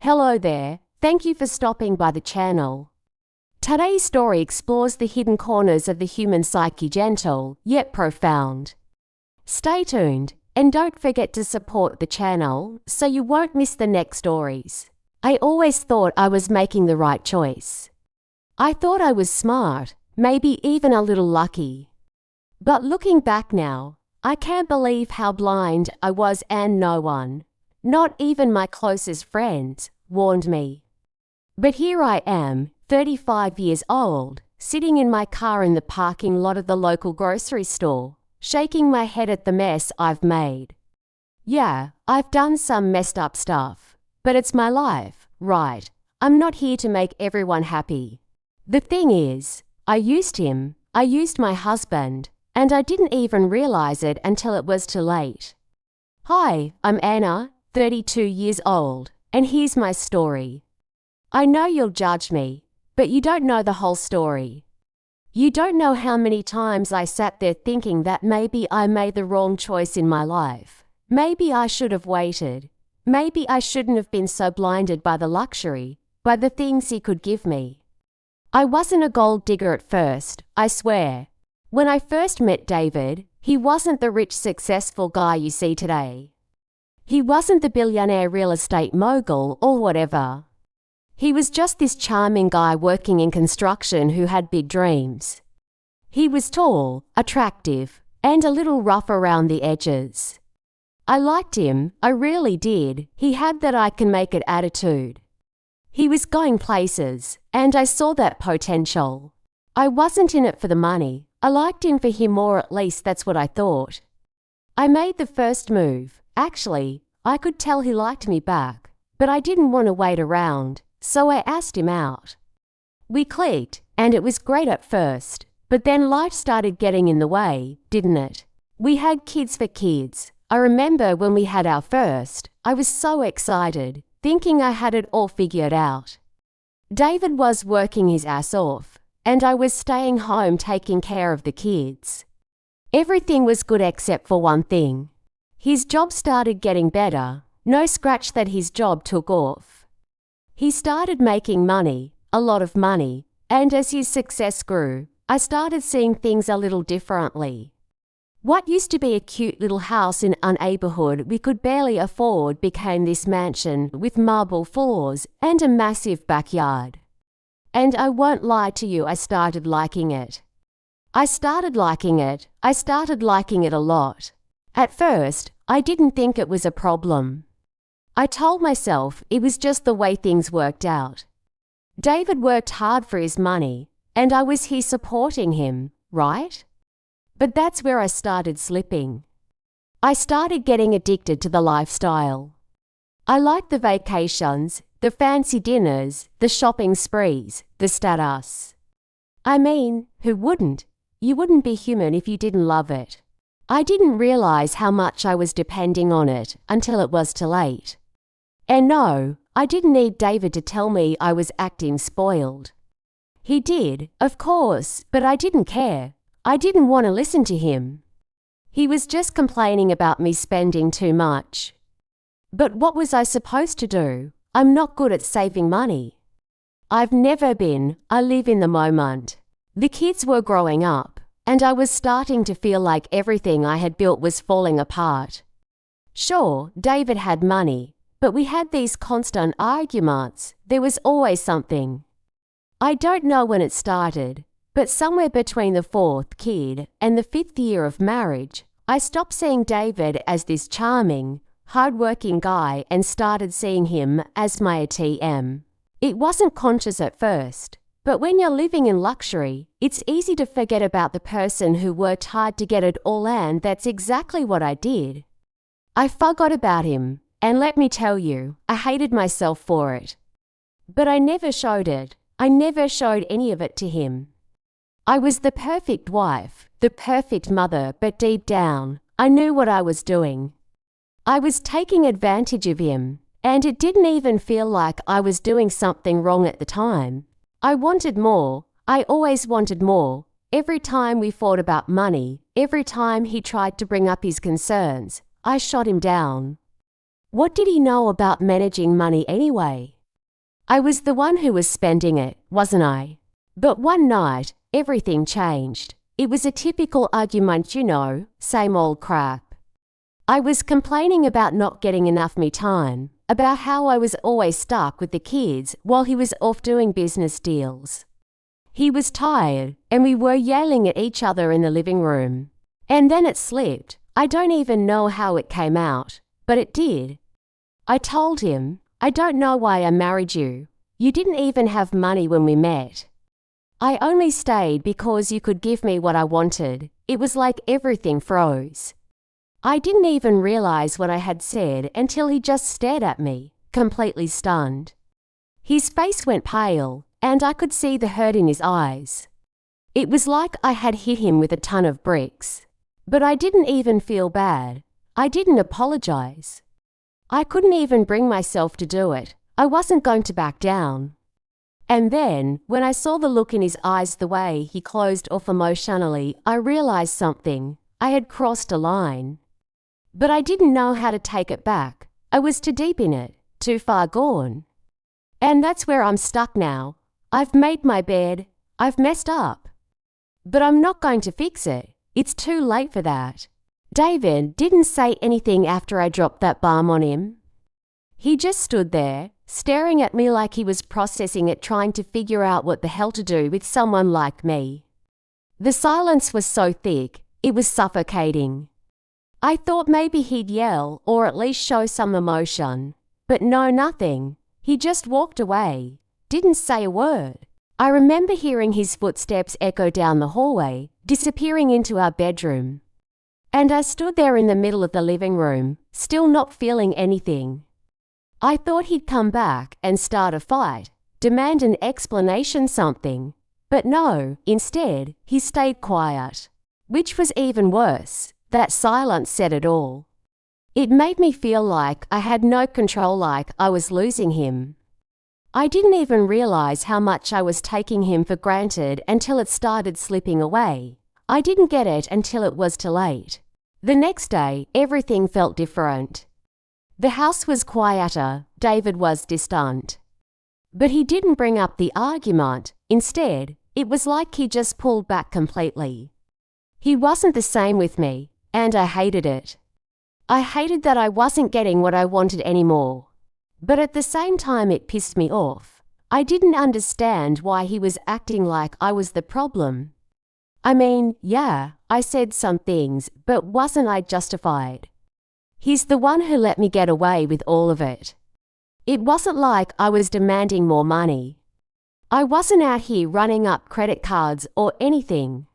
Hello there, thank you for stopping by the channel. Today's story explores the hidden corners of the human psyche, gentle yet profound. Stay tuned and don't forget to support the channel so you won't miss the next stories. I always thought I was making the right choice. I thought I was smart, maybe even a little lucky. But looking back now, I can't believe how blind I was, and no one, not even my closest friends, warned me. But here I am, 35 years old, sitting in my car in the parking lot of the local grocery store, shaking my head at the mess I've made. Yeah, I've done some messed up stuff, but it's my life, right? I'm not here to make everyone happy. The thing is, I used my husband, and I didn't even realize it until it was too late. Hi, I'm Anna, 32 years old, and here's my story. I know you'll judge me, but you don't know the whole story. You don't know how many times I sat there thinking that maybe I made the wrong choice in my life. Maybe I should have waited. Maybe I shouldn't have been so blinded by the luxury, by the things he could give me. I wasn't a gold digger at first, I swear. When I first met David, he wasn't the rich, successful guy you see today. He wasn't the billionaire real estate mogul or whatever. He was just this charming guy working in construction who had big dreams. He was tall, attractive, and a little rough around the edges. I liked him, I really did. He had that I can make it attitude. He was going places, and I saw that potential. I wasn't in it for the money. I liked him for him, or at least that's what I thought. I made the first move. Actually, I could tell he liked me back, but I didn't want to wait around, so I asked him out. We clicked, and it was great at first, but then life started getting in the way, didn't it? We had kids for kids. I remember when we had our first, I was so excited, thinking I had it all figured out. David was working his ass off, and I was staying home taking care of the kids. Everything was good except for one thing. His job started getting better, no scratch that his job took off. He started making money, a lot of money, and as his success grew, I started seeing things a little differently. What used to be a cute little house in a neighborhood we could barely afford became this mansion with marble floors and a massive backyard. And I won't lie to you, I started liking it. I started liking it a lot. At first, I didn't think it was a problem. I told myself it was just the way things worked out. David worked hard for his money, and I was here supporting him, right? But that's where I started slipping. I started getting addicted to the lifestyle. I liked the vacations, the fancy dinners, the shopping sprees, the status. I mean, who wouldn't? You wouldn't be human if you didn't love it. I didn't realize how much I was depending on it until it was too late. And no, I didn't need David to tell me I was acting spoiled. He did, of course, but I didn't care. I didn't want to listen to him. He was just complaining about me spending too much. But what was I supposed to do? I'm not good at saving money. I've never been. I live in the moment. The kids were growing up, and I was starting to feel like everything I had built was falling apart. Sure, David had money, but we had these constant arguments. There was always something. I don't know when it started, but somewhere between the fourth kid and the 5th year of marriage, I stopped seeing David as this charming, hard-working guy and started seeing him as my ATM. It wasn't conscious at first, but when you're living in luxury, it's easy to forget about the person who worked hard to get it all, and that's exactly what I did. I forgot about him, and let me tell you, I hated myself for it. But I never showed it. I never showed any of it to him. I was the perfect wife, the perfect mother, but deep down, I knew what I was doing. I was taking advantage of him, and it didn't even feel like I was doing something wrong at the time. I wanted more. I always wanted more. Every time we fought about money, every time he tried to bring up his concerns, I shot him down. What did he know about managing money anyway? I was the one who was spending it, wasn't I? But one night, everything changed. It was a typical argument, same old crap. I was complaining about not getting enough me time, about how I was always stuck with the kids while he was off doing business deals. He was tired, and we were yelling at each other in the living room. And then it slipped. I don't even know how it came out, but it did. I told him, I don't know why I married you. You didn't even have money when we met. I only stayed because you could give me what I wanted. It was like everything froze. I didn't even realize what I had said until he just stared at me, completely stunned. His face went pale, and I could see the hurt in his eyes. It was like I had hit him with a ton of bricks. But I didn't even feel bad. I didn't apologize. I couldn't even bring myself to do it. I wasn't going to back down. And then, when I saw the look in his eyes, the way he closed off emotionally, I realized something. I had crossed a line. But I didn't know how to take it back. I was too deep in it, too far gone. And that's where I'm stuck now. I've made my bed. I've messed up. But I'm not going to fix it. It's too late for that. David didn't say anything after I dropped that bomb on him. He just stood there, staring at me like he was processing it, trying to figure out what the hell to do with someone like me. The silence was so thick, it was suffocating. I thought maybe he'd yell or at least show some emotion. But no, nothing. He just walked away, didn't say a word. I remember hearing his footsteps echo down the hallway, disappearing into our bedroom. And I stood there in the middle of the living room, still not feeling anything. I thought he'd come back and start a fight, demand an explanation, something. But no, instead, he stayed quiet. Which was even worse. That silence said it all. It made me feel like I had no control, like I was losing him. I didn't even realize how much I was taking him for granted until it started slipping away. I didn't get it until it was too late. The next day, everything felt different. The house was quieter, David was distant. But he didn't bring up the argument. Instead, it was like he just pulled back completely. He wasn't the same with me, and I hated it. I hated that I wasn't getting what I wanted anymore. But at the same time, it pissed me off. I didn't understand why he was acting like I was the problem. I mean, yeah, I said some things, but wasn't I justified? He's the one who let me get away with all of it. It wasn't like I was demanding more money. I wasn't out here running up credit cards or anything.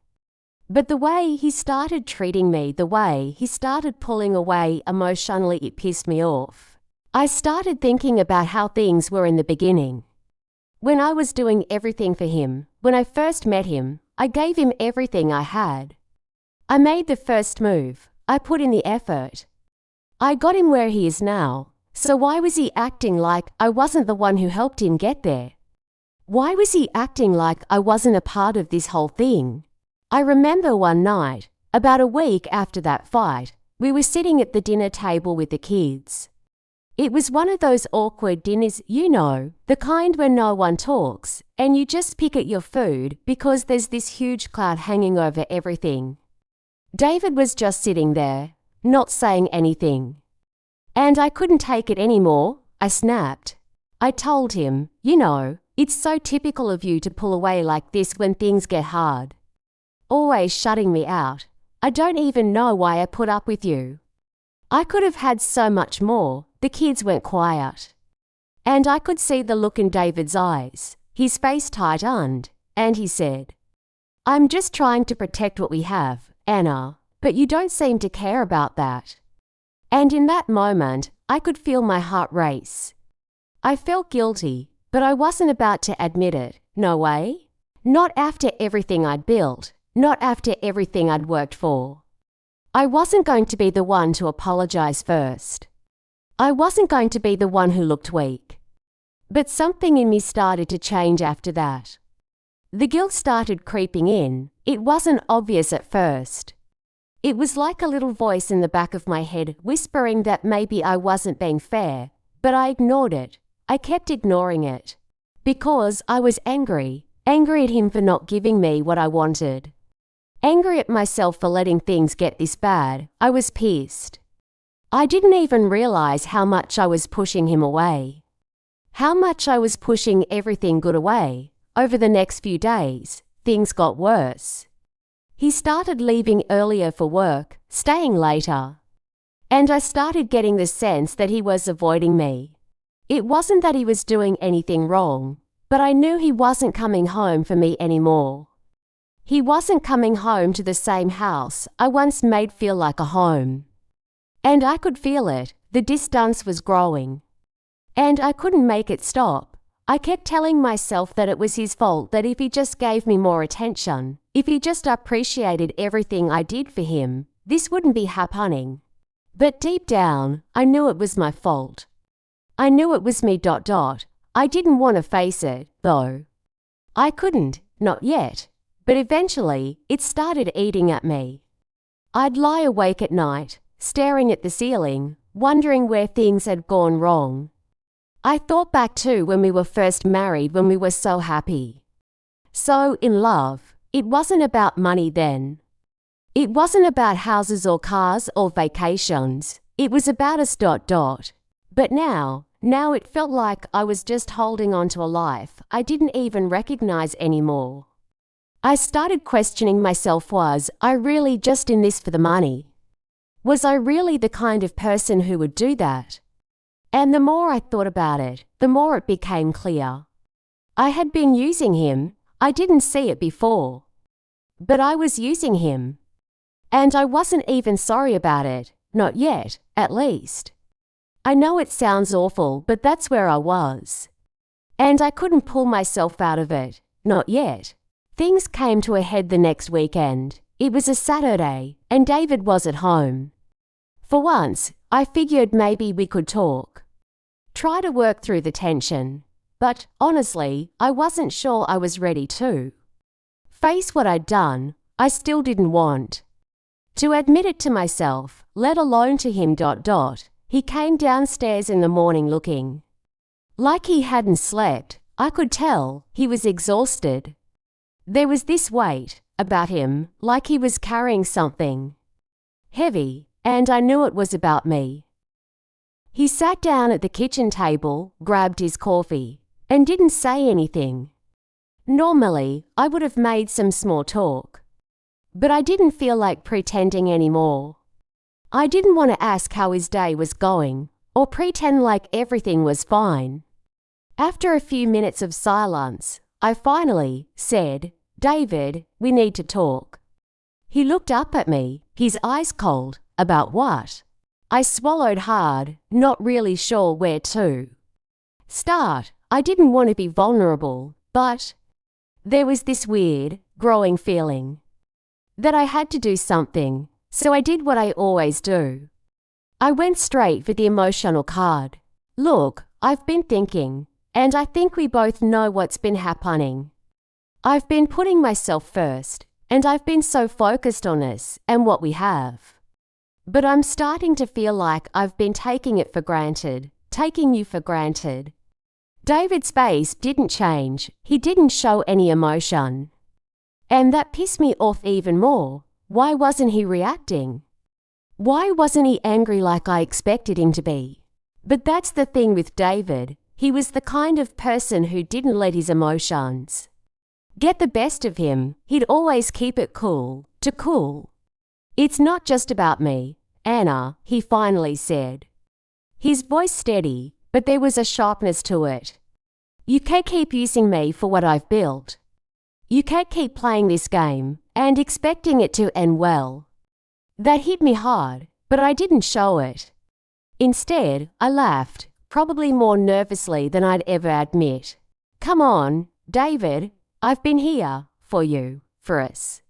But the way he started treating me, the way he started pulling away emotionally, it pissed me off. I started thinking about how things were in the beginning. When I was doing everything for him, when I first met him, I gave him everything I had. I made the first move. I put in the effort. I got him where he is now. So why was he acting like I wasn't the one who helped him get there? Why was he acting like I wasn't a part of this whole thing? I remember one night, about a week after that fight, we were sitting at the dinner table with the kids. It was one of those awkward dinners, the kind where no one talks, and you just pick at your food because there's this huge cloud hanging over everything. David was just sitting there, not saying anything. And I couldn't take it anymore. I snapped. I told him, it's so typical of you to pull away like this when things get hard. Always shutting me out. I don't even know why I put up with you. I could have had so much more. The kids went quiet. And I could see the look in David's eyes. His face tightened, and he said, I'm just trying to protect what we have, Anna, but you don't seem to care about that. And in that moment, I could feel my heart race. I felt guilty, but I wasn't about to admit it. No way. Not after everything I'd built, not after everything I'd worked for. I wasn't going to be the one to apologize first. I wasn't going to be the one who looked weak. But something in me started to change after that. The guilt started creeping in. It wasn't obvious at first. It was like a little voice in the back of my head whispering that maybe I wasn't being fair, but I ignored it. I kept ignoring it. Because I was angry. Angry at him for not giving me what I wanted. Angry at myself for letting things get this bad. I was pissed. I didn't even realize how much I was pushing him away. How much I was pushing everything good away. Over the next few days, things got worse. He started leaving earlier for work, staying later. And I started getting the sense that he was avoiding me. It wasn't that he was doing anything wrong, but I knew he wasn't coming home for me anymore. He wasn't coming home to the same house I once made feel like a home. And I could feel it, the distance was growing. And I couldn't make it stop. I kept telling myself that it was his fault, that if he just gave me more attention, if he just appreciated everything I did for him, this wouldn't be happening. But deep down, I knew it was my fault. I knew it was me. I didn't want to face it, though. I couldn't, not yet. But eventually, it started eating at me. I'd lie awake at night, staring at the ceiling, wondering where things had gone wrong. I thought back to when we were first married, when we were so happy. So in love. It wasn't about money then. It wasn't about houses or cars or vacations. It was about us. But now it felt like I was just holding on to a life I didn't even recognize anymore. I started questioning myself. Was I really just in this for the money? Was I really the kind of person who would do that? And the more I thought about it, the more it became clear. I had been using him. I didn't see it before. But I was using him. And I wasn't even sorry about it, not yet, at least. I know it sounds awful, but that's where I was. And I couldn't pull myself out of it, not yet. Things came to a head the next weekend. It was a Saturday, and David was at home. For once, I figured maybe we could talk. Try to work through the tension. But, honestly, I wasn't sure I was ready to face what I'd done. I still didn't want to admit it to myself, let alone to him. He came downstairs in the morning looking like he hadn't slept. I could tell he was exhausted. There was this weight about him, like he was carrying something heavy, and I knew it was about me. He sat down at the kitchen table, grabbed his coffee, and didn't say anything. Normally, I would have made some small talk. But I didn't feel like pretending anymore. I didn't want to ask how his day was going, or pretend like everything was fine. After a few minutes of silence, I finally said, "David, we need to talk." He looked up at me, his eyes cold. About what? I swallowed hard, not really sure where to start. I didn't want to be vulnerable, but there was this weird, growing feeling that I had to do something, so I did what I always do. I went straight for the emotional card. "Look, I've been thinking, and I think we both know what's been happening. I've been putting myself first, and I've been so focused on us and what we have. But I'm starting to feel like I've been taking it for granted, taking you for granted." David's face didn't change. He didn't show any emotion. And that pissed me off even more. Why wasn't he reacting? Why wasn't he angry like I expected him to be? But that's the thing with David. He was the kind of person who didn't let his emotions get the best of him. He'd always keep it cool. "It's not just about me, Anna," he finally said. His voice steady, but there was a sharpness to it. "You can't keep using me for what I've built. You can't keep playing this game and expecting it to end well." That hit me hard, but I didn't show it. Instead, I laughed, probably more nervously than I'd ever admit. "Come on, David, I've been here for you, for us.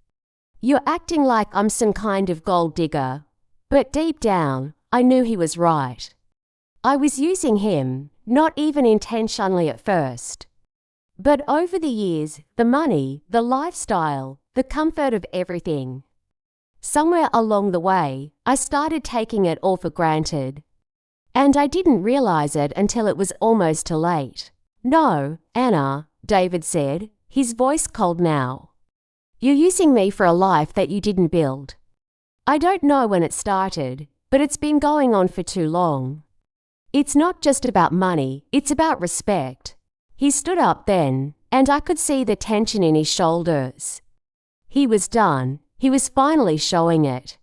You're acting like I'm some kind of gold digger." But deep down, I knew he was right. I was using him, not even intentionally at first. But over the years, the money, the lifestyle, the comfort of everything. Somewhere along the way, I started taking it all for granted. And I didn't realize it until it was almost too late. No, Anna, David said, his voice cold now. You're using me for a life that you didn't build. I don't know when it started, but it's been going on for too long. It's not just about money, it's about respect. He stood up then, and I could see the tension in his shoulders. He was done. He was finally showing it.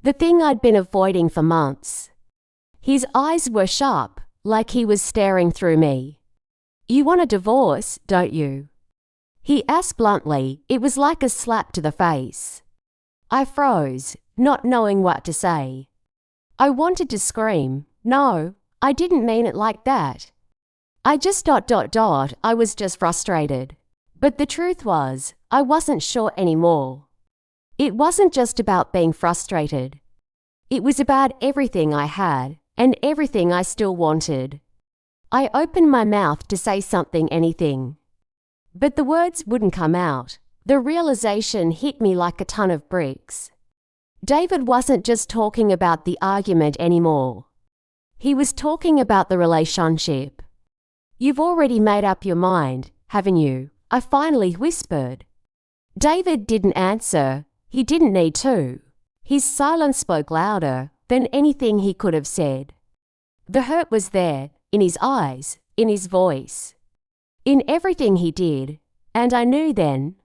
The thing I'd been avoiding for months. His eyes were sharp, like he was staring through me. You want a divorce, don't you? He asked bluntly. It was like a slap to the face. I froze, not knowing what to say. I wanted to scream. No, I didn't mean it like that. I just ... I was just frustrated. But the truth was, I wasn't sure anymore. It wasn't just about being frustrated. It was about everything I had and everything I still wanted. I opened my mouth to say something, anything. But the words wouldn't come out. The realization hit me like a ton of bricks. David wasn't just talking about the argument anymore. He was talking about the relationship. You've already made up your mind, haven't you? I finally whispered. David didn't answer. He didn't need to. His silence spoke louder than anything he could have said. The hurt was there, in his eyes, in his voice, in everything he did, and I knew then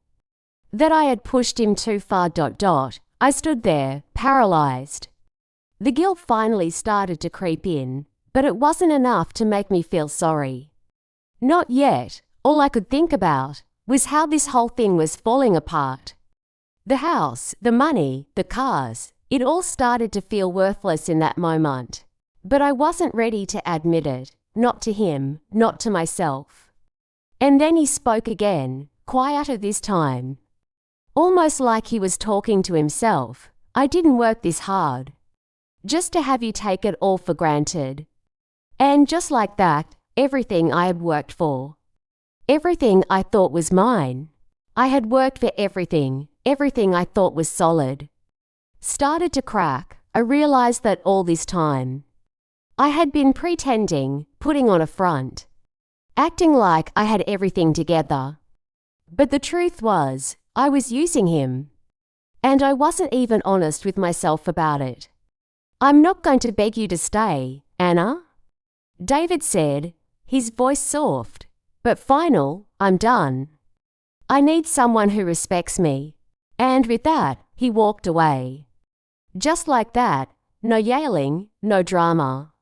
that I had pushed him too far. I stood there, paralyzed. The guilt finally started to creep in, but it wasn't enough to make me feel sorry. Not yet. All I could think about was how this whole thing was falling apart. The house, the money, the cars, it all started to feel worthless in that moment. But I wasn't ready to admit it, not to him, not to myself. And then he spoke again, quieter this time. Almost like he was talking to himself. I didn't work this hard. Just to have you take it all for granted. And just like that, everything I had worked for. Everything I thought was mine. I had worked for everything I thought was solid. Started to crack. I realized that all this time, I had been pretending, putting on a front, acting like I had everything together. But the truth was, I was using him. And I wasn't even honest with myself about it. I'm not going to beg you to stay, Anna, David said, his voice soft, but final. I'm done. I need someone who respects me. And with that, he walked away. Just like that, no yelling, no drama.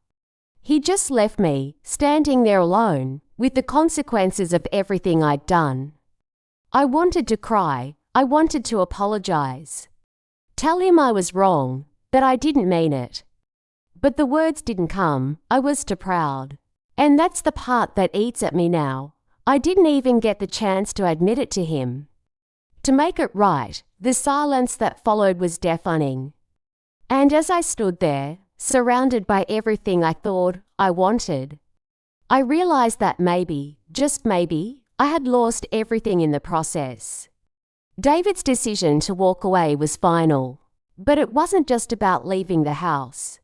He just left me, standing there alone, with the consequences of everything I'd done. I wanted to cry. I wanted to apologize. Tell him I was wrong, that I didn't mean it. But the words didn't come. I was too proud. And that's the part that eats at me now. I didn't even get the chance to admit it to him. To make it right, the silence that followed was deafening. And as I stood there, surrounded by everything I thought I wanted, I realized that maybe, just maybe, I had lost everything in the process. David's decision to walk away was final, but it wasn't just about leaving the house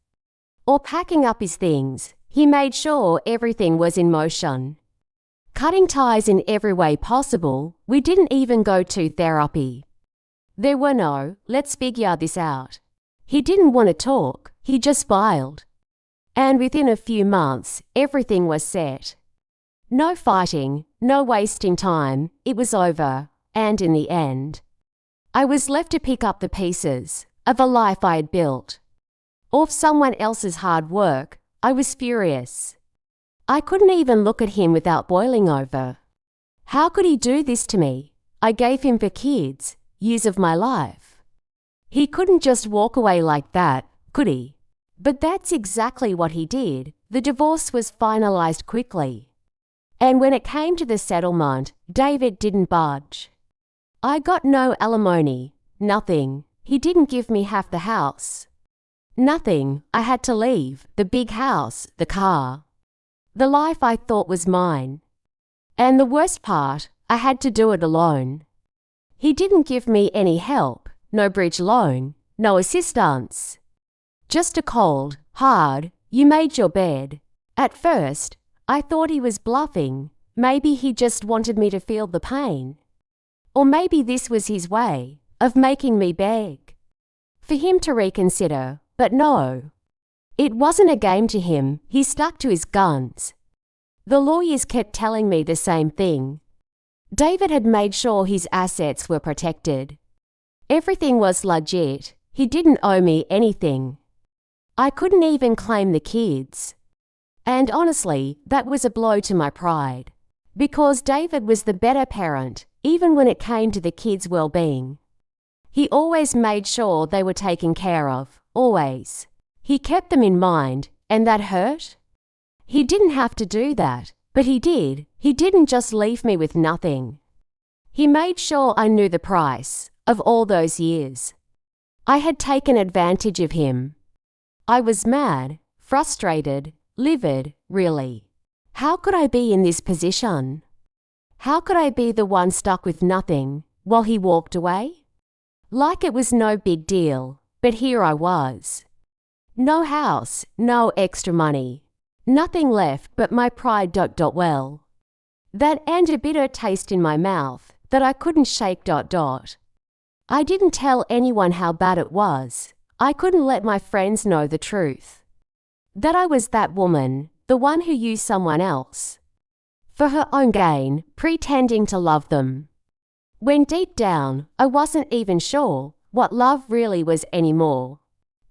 or packing up his things. He made sure everything was in motion. Cutting ties in every way possible. We didn't even go to therapy. There were no, let's figure this out. He didn't want to talk. He just filed. And within a few months, everything was set. No fighting, no wasting time. It was over. And in the end, I was left to pick up the pieces of a life I had built. Off someone else's hard work. I was furious. I couldn't even look at him without boiling over. How could he do this to me? I gave him for kids, years of my life. He couldn't just walk away like that, could he? But that's exactly what he did. The divorce was finalized quickly. And when it came to the settlement, David didn't budge. I got no alimony, nothing. He didn't give me half the house. Nothing. I had to leave. The big house, the car. The life I thought was mine. And the worst part, I had to do it alone. He didn't give me any help, no bridge loan, no assistance. Just a cold, hard, you made your bed. At first, I thought he was bluffing, Maybe he just wanted me to feel the pain. Or maybe this was his way of making me beg for him to reconsider, but no. It wasn't a game to him, he stuck to his guns. The lawyers kept telling me the same thing. David had made sure his assets were protected. Everything was legit, he didn't owe me anything. I couldn't even claim the kids. And honestly, that was a blow to my pride. Because David was the better parent, even when it came to the kids' well-being. He always made sure they were taken care of, always. He kept them in mind, and that hurt. He didn't have to do that, but he did. He didn't just leave me with nothing. He made sure I knew the price of all those years. I had taken advantage of him. I was mad, frustrated, livid, really. How could I be in this position? How could I be the one stuck with nothing while he walked away? Like it was no big deal, but here I was. No house, no extra money. Nothing left but my pride. Well. That and a bitter taste in my mouth that I couldn't shake. I didn't tell anyone how bad it was. I couldn't let my friends know the truth. That I was that woman, the one who used someone else for her own gain, pretending to love them. When deep down, I wasn't even sure what love really was anymore.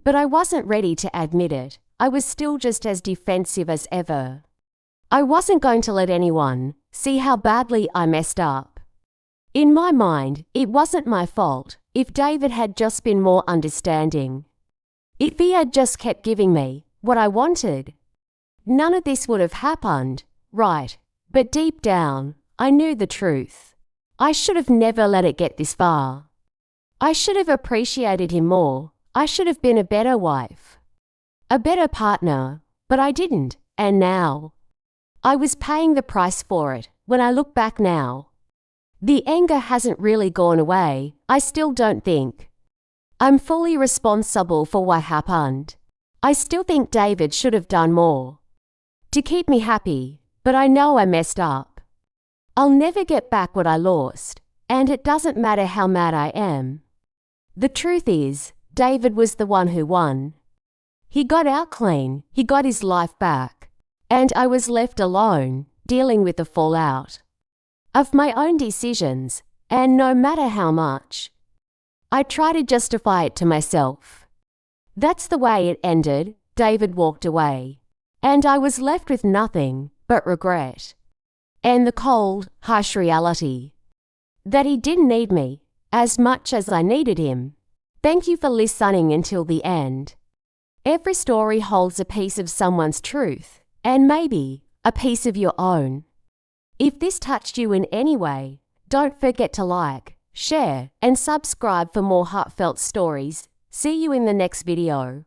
But I wasn't ready to admit it. I was still just as defensive as ever. I wasn't going to let anyone see how badly I messed up. In my mind, it wasn't my fault if David had just been more understanding. If he had just kept giving me what I wanted, none of this would have happened, right? But deep down, I knew the truth. I should have never let it get this far. I should have appreciated him more. I should have been a better wife, a better partner, but I didn't, and now I was paying the price for it. When I look back now, the anger hasn't really gone away. I still don't think I'm fully responsible for what happened. I still think David should have done more to keep me happy, but I know I messed up. I'll never get back what I lost, and it doesn't matter how mad I am. The truth is, David was the one who won. He got out clean, he got his life back, and I was left alone, dealing with the fallout of my own decisions, and no matter how much I try to justify it to myself. That's the way it ended. David walked away, and I was left with nothing but regret, and the cold, harsh reality that he didn't need me as much as I needed him. Thank you for listening until the end. Every story holds a piece of someone's truth, and maybe a piece of your own. If this touched you in any way, don't forget to like, share, and subscribe for more heartfelt stories. See you in the next video.